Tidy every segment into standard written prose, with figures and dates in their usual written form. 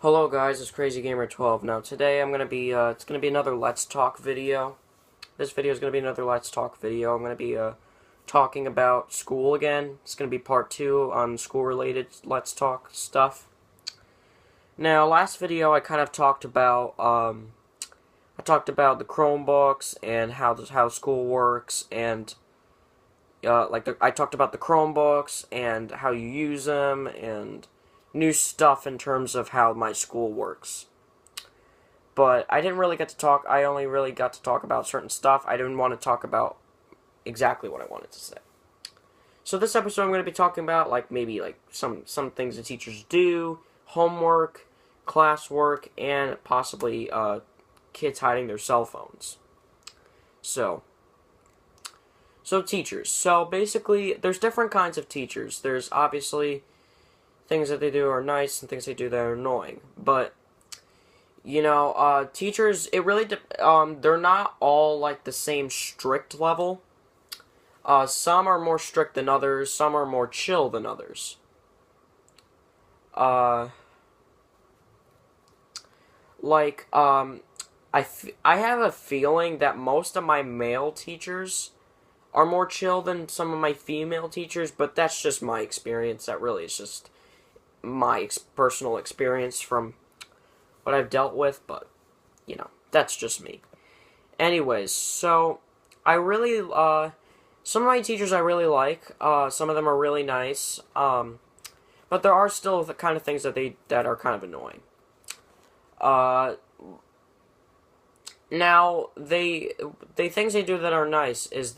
Hello guys, it's CrazyGamer12. Now today it's gonna be another Let's Talk video. This video is gonna be another Let's Talk video. I'm gonna be talking about school again. It's gonna be part 2 on school-related Let's Talk stuff. Now last video I kind of talked about the Chromebooks and how school works, and I talked about the Chromebooks and how you use them and new stuff in terms of how my school works. But I didn't really get to talk, I only really got to talk about certain stuff. I didn't want to talk about exactly what I wanted to say. So this episode I'm going to be talking about maybe some things that teachers do, homework, classwork, and possibly kids hiding their cell phones. So teachers. So basically there's different kinds of teachers. There's obviously things that they do are nice and things they do that are annoying. But, teachers, it really, they're not all like the same strict level. Some are more strict than others, some are more chill than others. I have a feeling that most of my male teachers are more chill than some of my female teachers, but that's just my experience. That really is just my personal experience from what I've dealt with, but, that's just me. Anyways, so, I really, some of my teachers I really like, some of them are really nice, but there are still the kind of things that are kind of annoying. Now, the things they do that are nice is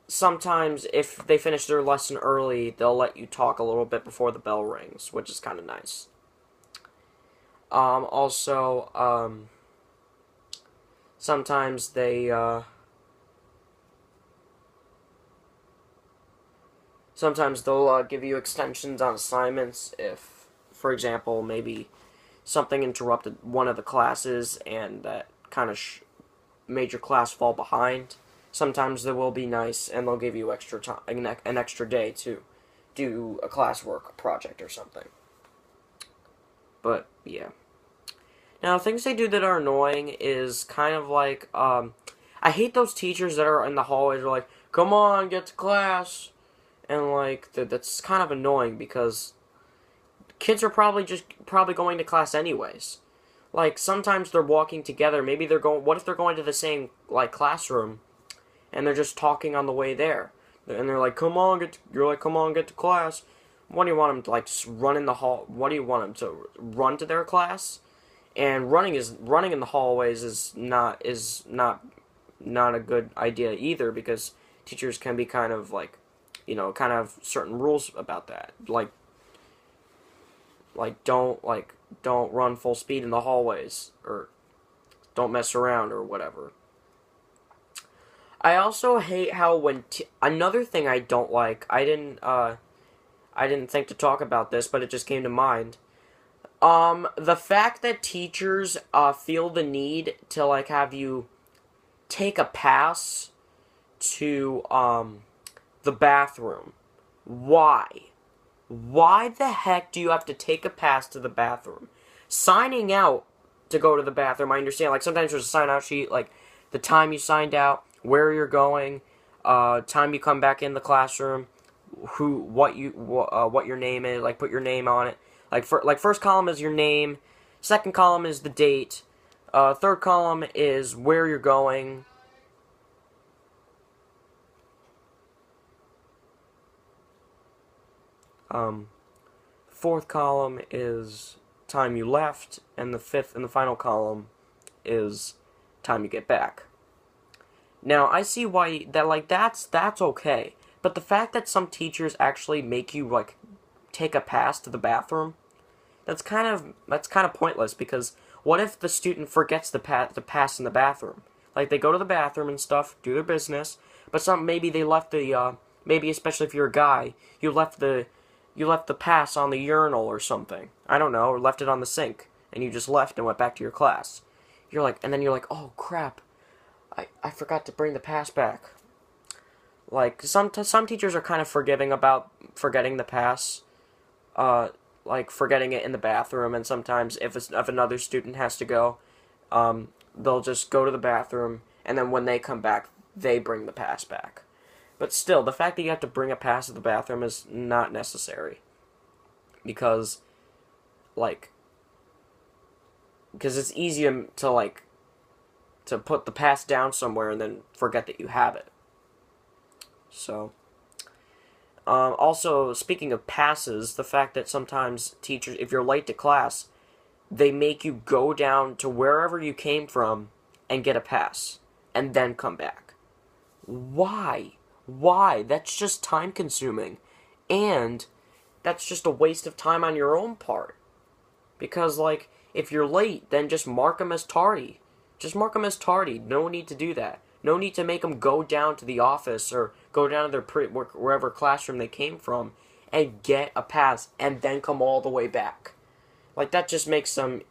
sometimes, if they finish their lesson early, they'll let you talk a little bit before the bell rings, which is kind of nice. Sometimes they'll give you extensions on assignments if, for example, maybe something interrupted one of the classes and that kind of made your class fall behind. Sometimes they will be nice, and they'll give you extra time, an extra day to do a classwork project or something. But, yeah. Now, things they do that are annoying is kind of like, I hate those teachers that are in the hallways are like, come on, get to class. And, that's kind of annoying because kids are probably going to class anyways. Sometimes they're walking together, maybe what if they're going to the same, classroom? And they're just talking on the way there. And they're like, come on, get to class. What do you want them to, just run in the hall? What do you want them to run to their class? And running in the hallways is not a good idea either, because teachers can be kind of kind of certain rules about that. Don't run full speed in the hallways, or don't mess around, or whatever. I also hate how another thing I don't like, I didn't think to talk about this, but it just came to mind. The fact that teachers, feel the need to, have you take a pass to, the bathroom. Why? Why the heck do you have to take a pass to the bathroom? Signing out to go to the bathroom, I understand, sometimes there's a sign-out sheet, the time you signed out, where you're going, time you come back in the classroom, what your name is, put your name on it. First column is your name, second column is the date, third column is where you're going. Fourth column is time you left, and the fifth and the final column is time you get back. Now, I see why that's okay, but the fact that some teachers actually make you, take a pass to the bathroom, that's kind of pointless, because what if the student forgets the pass in the bathroom? They go to the bathroom and stuff, do their business, but maybe they left maybe especially if you're a guy, you left the pass on the urinal or something. I don't know, or left it on the sink, and you just left and went back to your class. And then you're like, oh crap, I forgot to bring the pass back. Some teachers are kind of forgiving about forgetting the pass, like forgetting it in the bathroom, and sometimes if another student has to go, they'll just go to the bathroom, and then when they come back, they bring the pass back. But still, the fact that you have to bring a pass to the bathroom is not necessary. Because, it's easy to put the pass down somewhere and then forget that you have it. So, also, speaking of passes, the fact that sometimes teachers, if you're late to class, they make you go down to wherever you came from and get a pass, and then come back. Why? Why? That's just time consuming. And that's just a waste of time on your own part. Because, if you're late, then just mark them as tardy. Just mark them as tardy. No need to do that. No need to make them go down to the office or go down to their wherever classroom they came from and get a pass and then come all the way back. That just makes them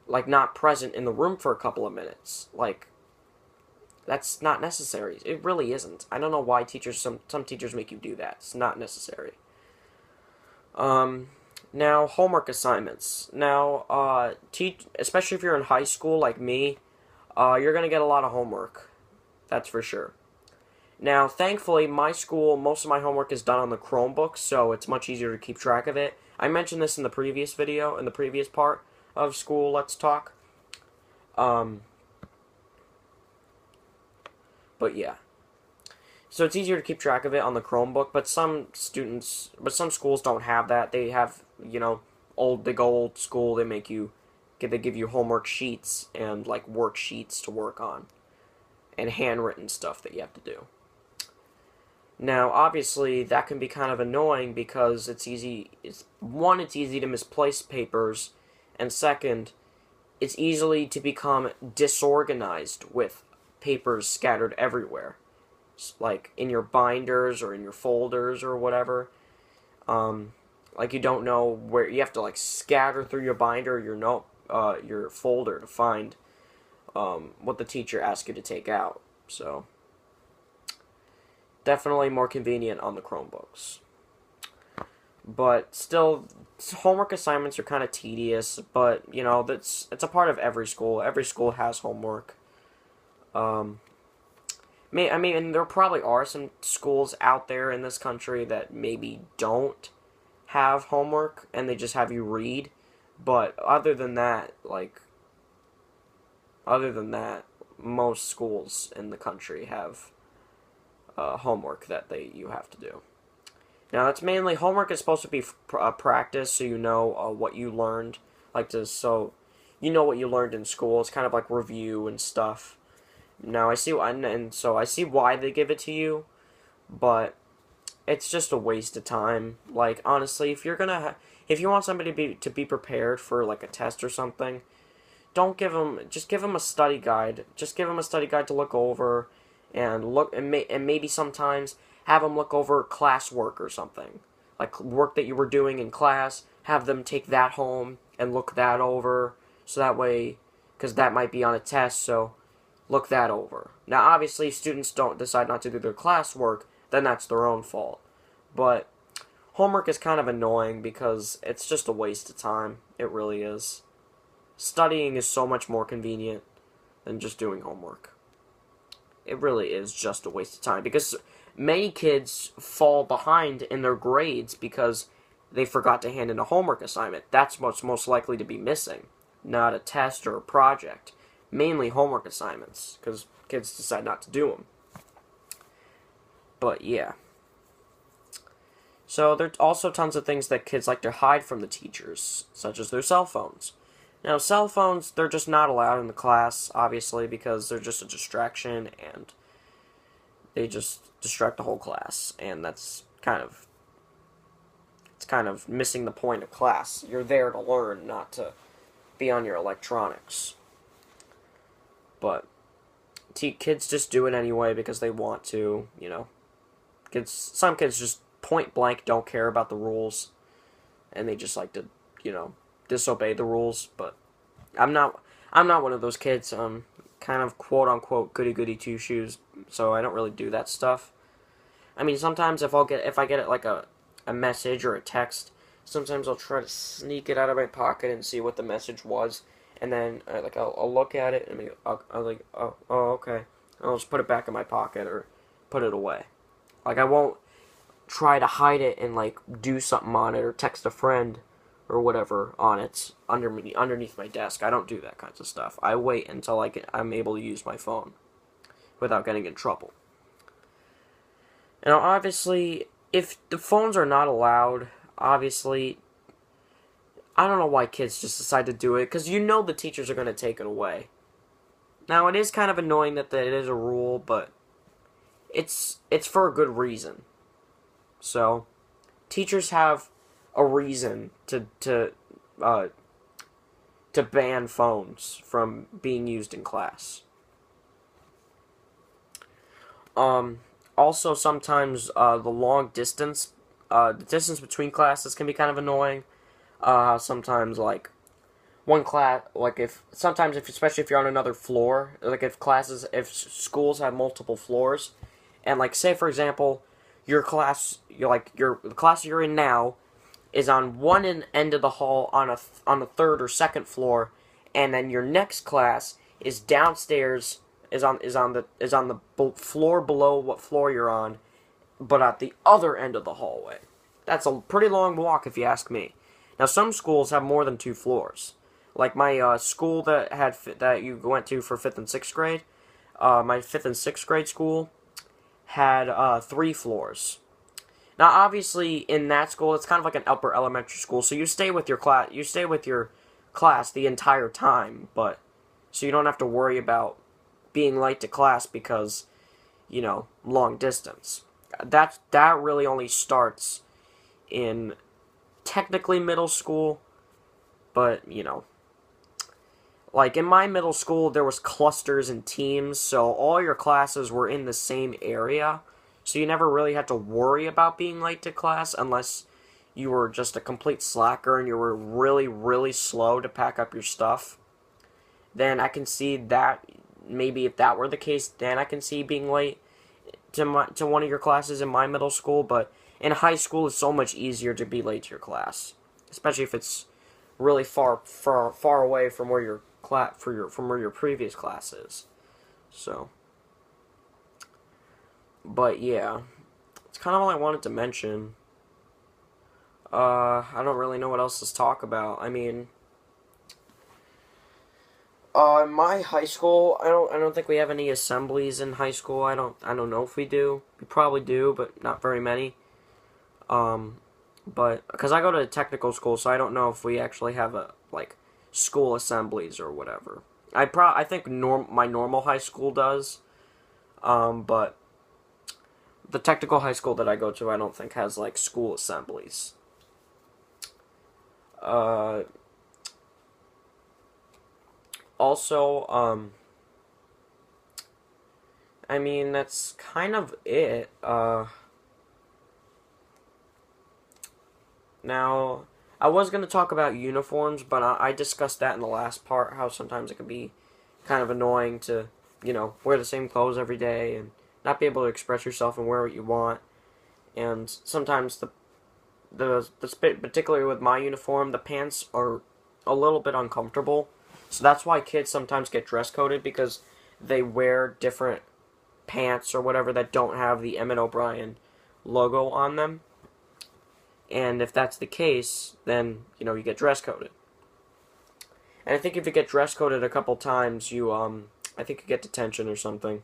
not present in the room for a couple of minutes. That's not necessary. It really isn't. I don't know why some teachers make you do that. It's not necessary. Now, homework assignments. Now, especially if you're in high school like me, you're going to get a lot of homework. That's for sure. Now, thankfully, my school, most of my homework is done on the Chromebook, so it's much easier to keep track of it. I mentioned this in the previous video, in the previous part of School Let's Talk. But yeah. So it's easier to keep track of it on the Chromebook, but some schools don't have that. They have, old school, they give you homework sheets and, worksheets to work on. And handwritten stuff that you have to do. Now, obviously, that can be kind of annoying because it's easy to misplace papers, and second, it's easily to become disorganized with papers scattered everywhere. In your binders or in your folders or whatever. You don't know where, you have to scatter through your binder or your folder to find what the teacher asked you to take out. So, definitely more convenient on the Chromebooks. But still, homework assignments are kind of tedious, but, it's a part of every school. Every school has homework. And there probably are some schools out there in this country that maybe don't have homework, and they just have you read. But other than that, most schools in the country have homework that you have to do. Now, that's mainly, homework is supposed to be practice, so you know what you learned. So you know what you learned in school. It's kind of like review and stuff. Now, I see why they give it to you, but it's just a waste of time. Honestly, if you want somebody to be prepared for a test or something, just give them a study guide. Just give them a study guide to look over, and maybe sometimes have them look over classwork or something, work that you were doing in class. Have them take that home and look that over, so that way, because that might be on a test, so look that over. Now, obviously, if students don't decide not to do their classwork, then that's their own fault. But homework is kind of annoying because it's just a waste of time. It really is. Studying is so much more convenient than just doing homework. It really is just a waste of time because many kids fall behind in their grades because they forgot to hand in a homework assignment. That's what's most likely to be missing, not a test or a project. Mainly homework assignments, because kids decide not to do them. But yeah. So there's also tons of things that kids like to hide from the teachers, such as their cell phones. Now, cell phones, they're just not allowed in the class, obviously, because they're just a distraction, and they just distract the whole class, and that's kind of missing the point of class. You're there to learn, not to be on your electronics. But kids just do it anyway because they want to, Some kids just point blank don't care about the rules, and they just like to, disobey the rules. But I'm not one of those kids. Kind of quote unquote goody goody two shoes, so I don't really do that stuff. I mean, sometimes if I get it like a message or a text, sometimes I'll try to sneak it out of my pocket and see what the message was, and then I'll look at it and I'll like, oh, okay. I'll just put it back in my pocket or put it away. Like, I won't try to hide it and like do something on it or text a friend or whatever on it underneath my desk. I don't do that kinds of stuff. I wait until I'm able to use my phone without getting in trouble. And obviously, if the phones are not allowed, obviously, I don't know why kids just decide to do it, because you know the teachers are going to take it away. Now, it is kind of annoying that it is a rule, but it's for a good reason. So, teachers have a reason to ban phones from being used in class. Also, sometimes the distance between classes can be kind of annoying. Sometimes, like, one class, like, especially if you're on another floor, like, if schools have multiple floors, and, like, say, for example, the class you're in now is on one end of the hall on the third or second floor, and then your next class is downstairs, is on the floor below what floor you're on, but at the other end of the hallway. That's a pretty long walk if you ask me. Now, some schools have more than 2 floors. Like my school that you went to for 5th and 6th grade, my 5th and 6th grade school had 3 floors. Now, obviously, in that school, it's kind of like an upper elementary school, so you stay with your class the entire time, but so you don't have to worry about being late to class because, long distance. That really only starts in technically middle school, but, like in my middle school, there was clusters and teams, so all your classes were in the same area, so you never really had to worry about being late to class unless you were just a complete slacker and you were really, really slow to pack up your stuff. Then I can see that, maybe if that were the case, then I can see being late to one of your classes in my middle school, but in high school, it's so much easier to be late to your class, especially if it's really far away from where your from where your previous class is. So, but yeah, it's kind of all I wanted to mention. I don't really know what else to talk about. I mean, in my high school, I don't think we have any assemblies in high school. I don't know if we do. We probably do, but not very many. But because I go to a technical school, so I don't know if we actually have school assemblies or whatever. I think my normal high school does, but the technical high school that I go to, I don't think has school assemblies. Also, I mean, that's kind of it. Now, I was going to talk about uniforms, but I discussed that in the last part, how sometimes it can be kind of annoying to, wear the same clothes every day and not be able to express yourself and wear what you want. And sometimes particularly with my uniform, the pants are a little bit uncomfortable. So that's why kids sometimes get dress coded, because they wear different pants or whatever that don't have the Emmett O'Brien logo on them. And if that's the case, then, you get dress coded. And I think if you get dress coded a couple times, I think you get detention or something.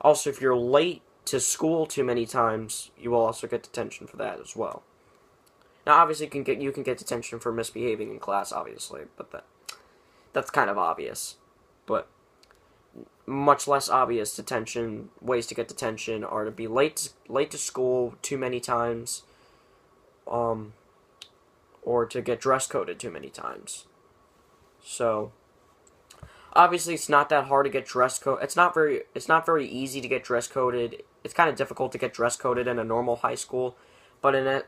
Also, if you're late to school too many times, you will also get detention for that as well. Now, obviously, you can get detention for misbehaving in class, obviously, but that's kind of obvious. But much less obvious ways to get detention are to be late to school too many times, or to get dress coded too many times. So, obviously, it's not that hard to get dress code. It's not very easy to get dress coded. It's kind of difficult to get dress coded in a normal high school, but in a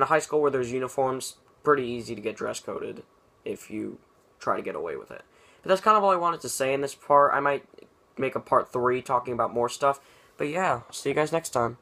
high school where there's uniforms, pretty easy to get dress coded if you try to get away with it. But that's kind of all I wanted to say in this part. I might make a part 3 talking about more stuff, But yeah, see you guys next time.